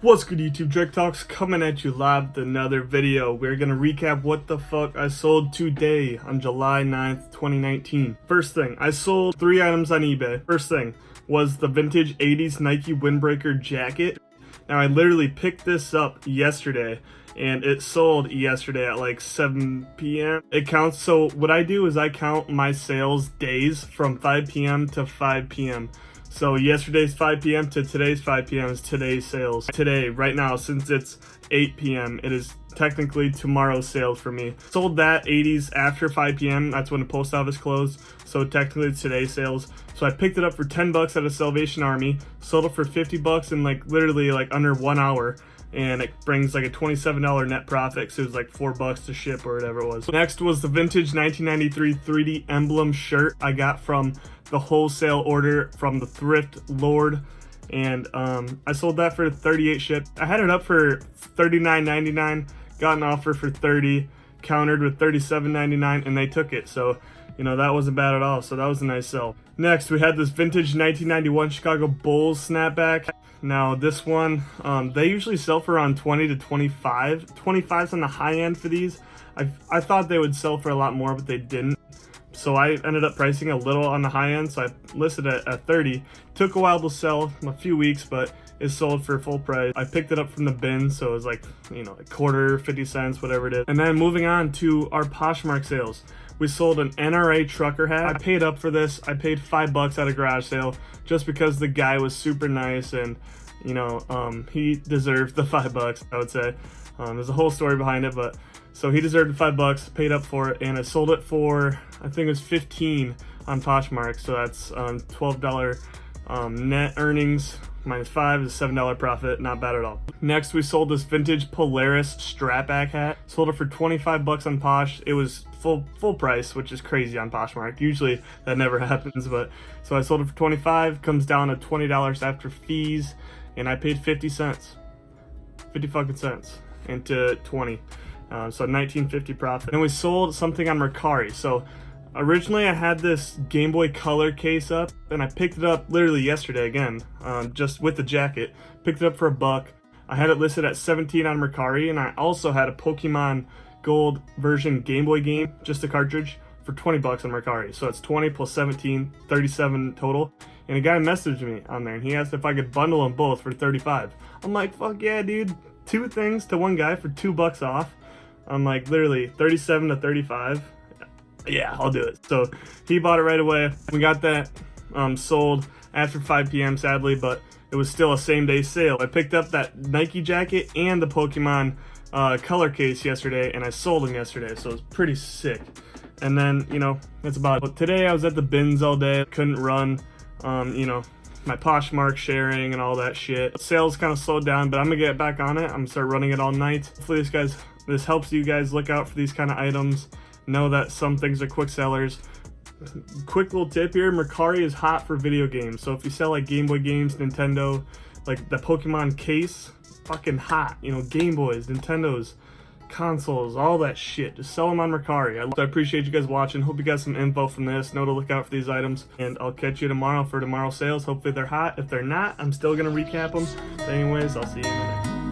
What's good, YouTube? Drake Talks coming at you live with another video. We're gonna recap what the fuck I sold today on July 9th, 2019. First thing, I sold 3 items on eBay. First thing was the vintage 80s Nike windbreaker jacket. Now I literally picked this up yesterday and it sold yesterday at like 7 p.m. It counts, so what I do is I count my sales days from 5 p.m. to 5 p.m. So yesterday's 5 p.m. to today's 5 p.m. is today's sales. Today, right now, since it's 8 p.m., it is technically tomorrow's sales for me. Sold that 80s after 5 p.m. That's when the post office closed. So technically it's today's sales. So I picked it up for 10 bucks at a Salvation Army, sold it for 50 bucks in like literally like under 1 hour. And it brings like a $27 net profit, so it was like 4 bucks to ship or whatever it was. Next was the vintage 1993 3D emblem shirt I got from the wholesale order from the thrift lord, and I sold that for 38 ship. I had it up for $39.99, got an offer for 30, countered with $37.99, and they took it. So you know, that wasn't bad at all, so that was a nice sell. Next, we had this vintage 1991 Chicago Bulls snapback. Now this one, they usually sell for around 20 to 25. 25's on the high end for these. I thought they would sell for a lot more, but they didn't. So I ended up pricing a little on the high end, so I listed it at 30. Took a while to sell, a few weeks, but it sold for full price. I picked it up from the bin, so it was like, you know, a quarter, 50 cents, whatever it is. And then moving on to our Poshmark sales. We sold an NRA trucker hat. I paid up for this. I paid 5 bucks at a garage sale just because the guy was super nice and, you know, he deserved the 5 bucks, I would say. There's a whole story behind it, but so he deserved the 5 bucks, paid up for it, and I sold it for, I think it was 15 on Poshmark, so that's $12 net earnings. Minus 5 is $7 profit, not bad at all. Next, we sold this vintage Polaris strapback hat. Sold it for 25 bucks on Posh. It was full price, which is crazy on Poshmark. Usually that never happens, but so I sold it for 25. Comes down to $20 after fees, and I paid 50 cents, 50 fucking cents into 20. So $19.50 profit. And we sold something on Mercari. So originally I had this Game Boy Color case up, and I picked it up literally yesterday again, just with the jacket. Picked it up for $1. I had it listed at 17 on Mercari, and I also had a Pokemon Gold version Game Boy game, just a cartridge, for 20 bucks on Mercari. So it's 20 plus 17, 37 total. And a guy messaged me on there, and he asked if I could bundle them both for 35. I'm like, fuck yeah, dude. 2 things to one guy for 2 bucks off. I'm like, literally 37 to 35. Yeah, I'll do it. So he bought it right away. We got that sold after 5 p.m. sadly, but it was still a same day sale. I picked up that Nike jacket and the Pokemon color case yesterday, and I sold them yesterday, so it was pretty sick. And then, you know, that's about it. But today I was at the bins all day, couldn't run, you know, my Poshmark sharing and all that shit. Sales kind of slowed down, but I'm gonna get back on it. I'm gonna start running it all night. Hopefully this helps you guys look out for these kind of items. Know that some things are quick sellers. Quick little tip here, Mercari is hot for video games. So if you sell like Game Boy games, Nintendo, like the Pokemon case, fucking hot. You know, Game Boys, Nintendos, consoles, all that shit. Just sell them on Mercari. I appreciate you guys watching. Hope you got some info from this. Know to look out for these items. And I'll catch you tomorrow for tomorrow's sales. Hopefully they're hot. If they're not, I'm still going to recap them. But anyways, I'll see you in the next one.